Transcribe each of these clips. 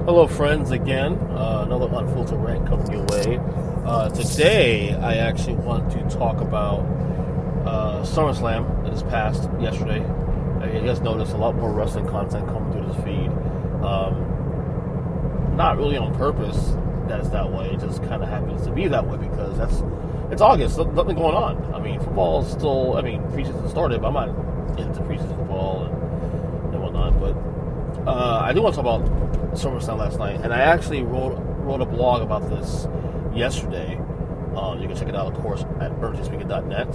Hello, friends, again. Another Unfiltered Rant coming your way. Today, I actually want to talk about SummerSlam that has passed yesterday. You guys noticed a lot more wrestling content coming through this feed. Not really on purpose that it's that way. It just kind of happens to be that way because it's August. Nothing going on. I mean, football is still. I mean, preseason started, but I'm not into preseason football and whatnot. But I do want to talk about SummerSlam last night, and I actually wrote a blog about this yesterday. You can check it out, of course, at burnspeaker.net.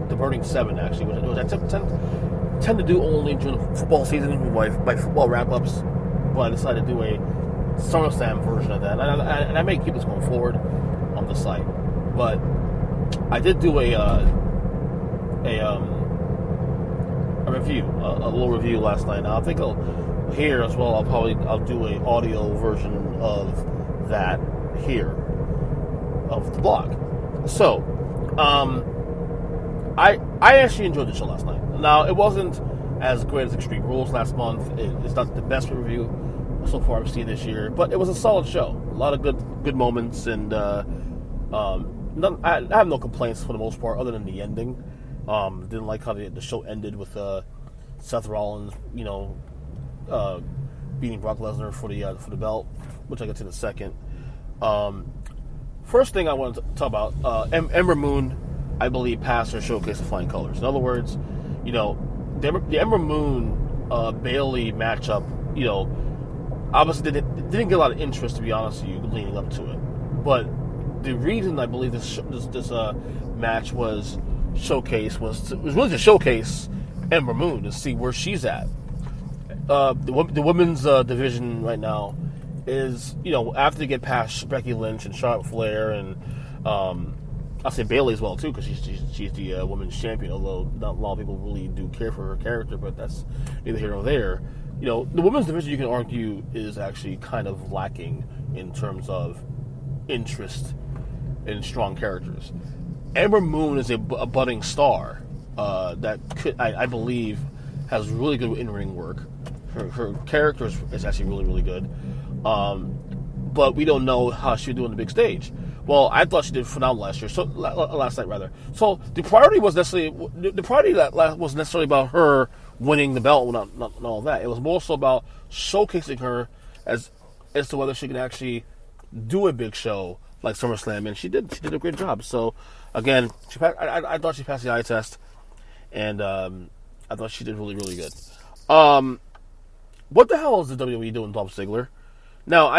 The Burning 7, actually, which I tend to do only during the football season, my football wrap-ups, but I decided to do a SummerSlam version of that, and I may keep this going forward on the site. But I did do a review, a little review last night. Now I think here as well. I'll do a audio version of that here of the blog. So, I actually enjoyed the show last night. Now it wasn't as great as Extreme Rules last month. It's not the best review so far I've seen this year, but it was a solid show. A lot of good moments, and I have no complaints for the most part, other than the ending. Didn't like how the show ended with Seth Rollins, beating Brock Lesnar for the belt, which I get to in a second. First thing I wanted to talk about, Ember Moon, I believe, passed her showcase of flying colors. In other words, the Ember Moon Bayley matchup, obviously didn't get a lot of interest, to be honest with you, leading up to it. But the reason I believe this match was showcase was really to showcase Ember Moon to see where she's at. The women's division right now is, after they get past Becky Lynch and Charlotte Flair and I'll say Bayley as well too, because she's the women's champion. Although not a lot of people really do care for her character, but that's neither here nor there. The women's division, you can argue, is actually kind of lacking in terms of interest in strong characters. Ember Moon is a budding star that could, I believe, has really good in-ring work. Her character is actually really, really good. But we don't know how she'll do on the big stage. Well, I thought she did phenomenal last night rather. So the priority was necessarily about her winning the belt, not all that. It was more so about showcasing her as to whether she could actually do a big show like SummerSlam, and she did. She did a great job. So, again, I thought she passed the eye test, and I thought she did really, really good. What the hell is the WWE doing, Dolph Ziggler? Now,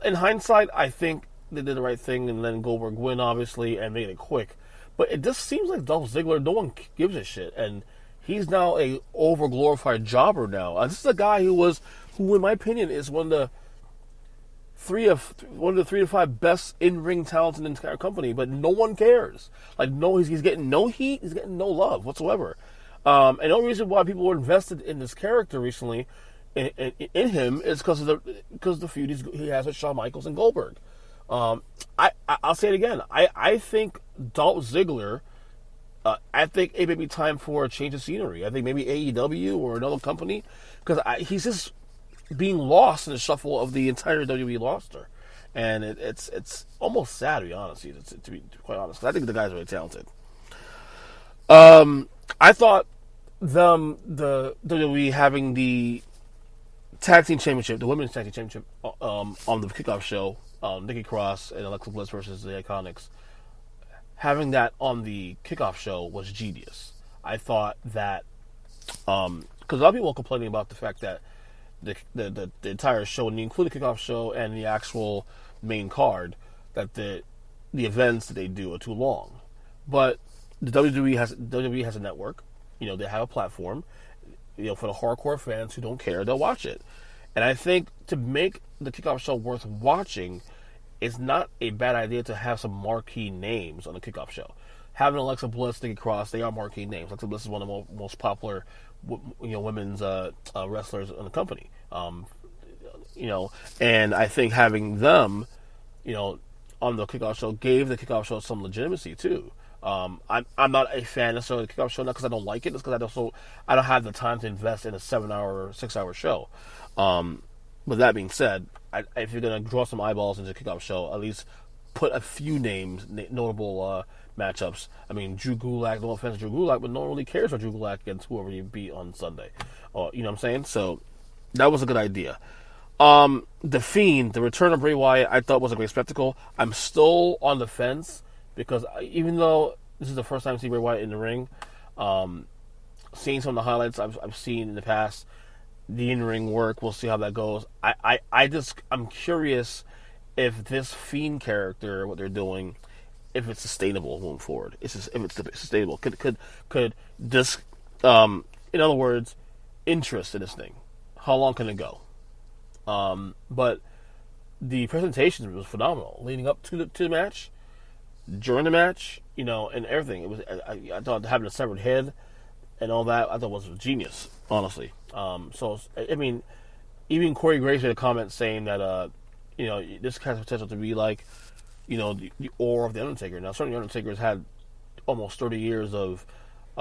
in hindsight, I think they did the right thing and letting Goldberg win, obviously, and made it quick. But it just seems like Dolph Ziggler, no one gives a shit, and he's now a over-glorified jobber now. This is a guy who, in my opinion, is one of the 3 to 5 best in-ring talents in the entire company, but no one cares. He's getting no heat, he's getting no love whatsoever. And the only reason why people were invested in this character recently, in him, is because of the feud he has with Shawn Michaels and Goldberg. I'll say it again. I think Dolph Ziggler. I think it may be time for a change of scenery. I think maybe AEW or another company, because he's just being lost in the shuffle of the entire WWE roster, and it's almost sad, to be honest. To be quite honest, I think the guy's really talented. I thought the WWE having the tag team championship, the women's tag team championship, on the kickoff show, Nikki Cross and Alexa Bliss versus the Iconics, having that on the kickoff show was genius. I thought that because a lot of people are complaining about the fact that the entire show, and including the kickoff show and the actual main card, that the events that they do are too long. But the WWE has a network. They have a platform. For the hardcore fans who don't care, they'll watch it. And I think to make the kickoff show worth watching, it's not a bad idea to have some marquee names on the kickoff show. Having Alexa Bliss, Nikki Cross, they are marquee names. Alexa Bliss is one of the most popular, women's wrestlers in the company. And I think having them, on the kickoff show gave the kickoff show some legitimacy too. I'm not a fan necessarily of the kickoff show, not because I don't like it, it's because I don't have the time to invest in a 7-hour, 6-hour show. With that being said, if you're gonna draw some eyeballs into the kickoff show, at least put a few names, notable matchups. I mean, Drew Gulak. No offense to Drew Gulak, but no one really cares for Drew Gulak against whoever you beat on Sunday. You know what I'm saying? So that was a good idea. The Fiend, the return of Bray Wyatt, I thought was a great spectacle. I'm still on the fence because even though this is the first time I see Bray Wyatt in the ring, seeing some of the highlights I've seen in the past, the in-ring work, we'll see how that goes. I'm curious if this Fiend character, what they're doing, if it's sustainable moving forward. If it's sustainable, could this, in other words, interest in this thing, how long can it go? But the presentation was phenomenal, leading up to the match, during the match, and everything. It was I thought having a severed head and all that, I thought was genius, honestly. So I mean, even Corey Graves made a comment saying that this has potential to be like, the aura of the Undertaker. Now, certainly, the Undertaker has had almost 30 years of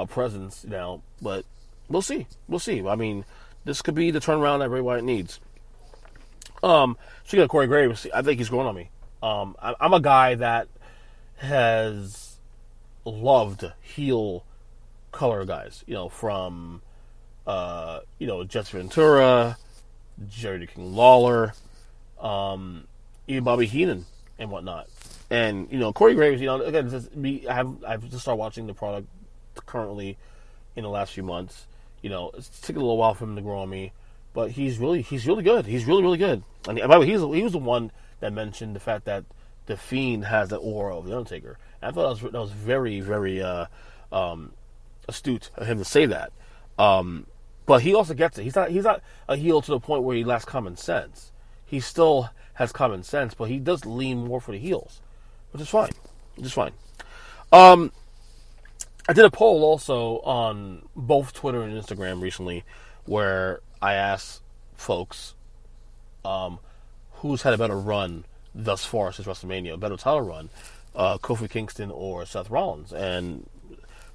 presence now, but we'll see. We'll see. I mean, this could be the turnaround that Bray Wyatt needs. Speaking of Corey Graves, I think he's growing on me. I'm a guy that has loved heel color guys, from Jesse Ventura, Jerry the King Lawler, even Bobby Heenan and whatnot. And Corey Graves, again, I've just started watching the product currently in the last few months. It's taken a little while for him to grow on me, but he's really good. He's really good. And by the way, he was the one that mentioned the fact that the Fiend has the aura of the Undertaker. And I thought that was very, very astute of him to say that. But he also gets it. He's not a heel to the point where he lacks common sense. He still has common sense, but he does lean more for the heels, which is fine. I did a poll also on both Twitter and Instagram recently where I asked folks who's had a better run thus far since WrestleMania, a better title run, Kofi Kingston or Seth Rollins. And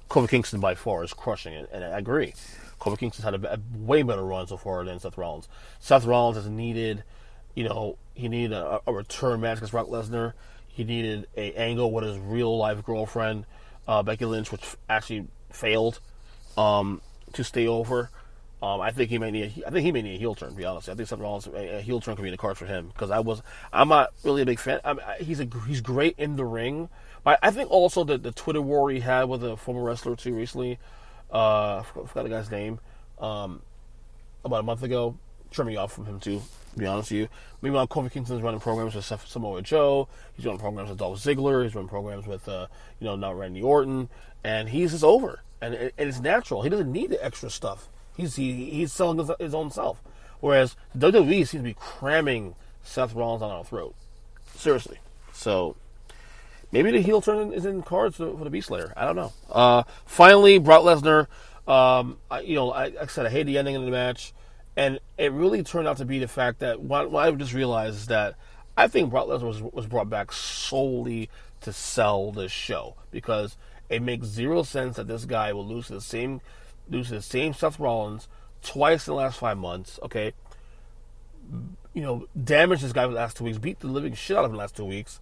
Kofi Kingston by far is crushing it, and I agree. Kofi Kingston's had a way better run so far than Seth Rollins. Seth Rollins has needed, he needed a return match against Brock Lesnar. He needed an angle with his real life girlfriend, Becky Lynch, which actually failed to stay over. I think he may need a heel turn. To be honest, I think Seth Rollins a heel turn could be in the cards for him because I'm not really a big fan. He's great in the ring, but I think also the Twitter war he had with a former wrestler too recently. I forgot the guy's name. About a month ago, turned me off from him too. To be honest with you. Meanwhile, Kofi Kingston's running programs with Samoa Joe. He's running programs with Dolph Ziggler. He's running programs with now Randy Orton, and he's just over. And it's natural. He doesn't need the extra stuff. He's selling his own self. Whereas WWE seems to be cramming Seth Rollins on our throat. Seriously. So maybe the heel turn is in cards for the Beast Slayer. I don't know. Finally, Brock Lesnar. I said I hate the ending of the match, and it really turned out to be the fact that what I just realized is that I think Brock Lesnar was brought back solely to sell this show because it makes zero sense that this guy will lose to the same Seth Rollins twice in the last 5 months. Okay, damaged this guy for the last 2 weeks, beat the living shit out of him the last 2 weeks.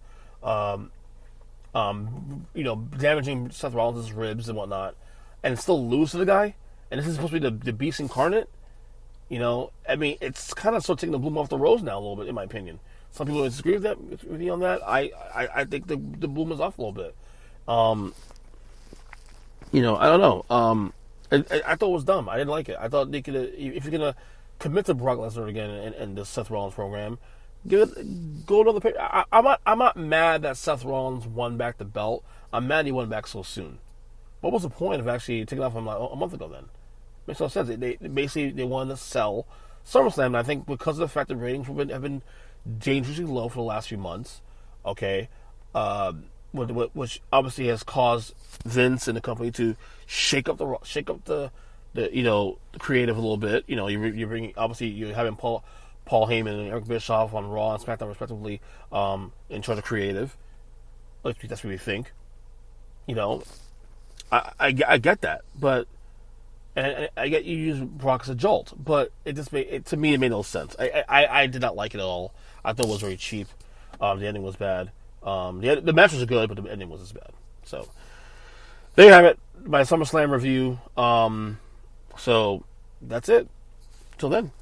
Damaging Seth Rollins' ribs and whatnot, and still lose to the guy. And this is supposed to be the beast incarnate. It's kind of sort of taking the bloom off the rose now a little bit, in my opinion. Some people disagree with me on that. I think the bloom is off a little bit. I don't know. I thought it was dumb. I didn't like it. I thought they could, if you're gonna commit to Brock Lesnar again and the Seth Rollins program, go another page. I'm not mad that Seth Rollins won back the belt. I'm mad he won back so soon. What was the point of actually taking off him like a month ago then? Makes no sense. They basically wanted to sell SummerSlam, and I think because of the fact that ratings have been dangerously low for the last few months. Okay, which obviously has caused Vince and the company to shake up the creative a little bit. You're bringing, obviously you're having Paul Heyman and Eric Bischoff on Raw and SmackDown respectively in charge of creative. At least that's what we think. I get that, but And I get you use Brock as a jolt, but it just to me it made no sense. I did not like it at all. I thought it was very cheap. The ending was bad. The match was good, but the ending was just bad. So there you have it. My SummerSlam review. So that's it. Till then.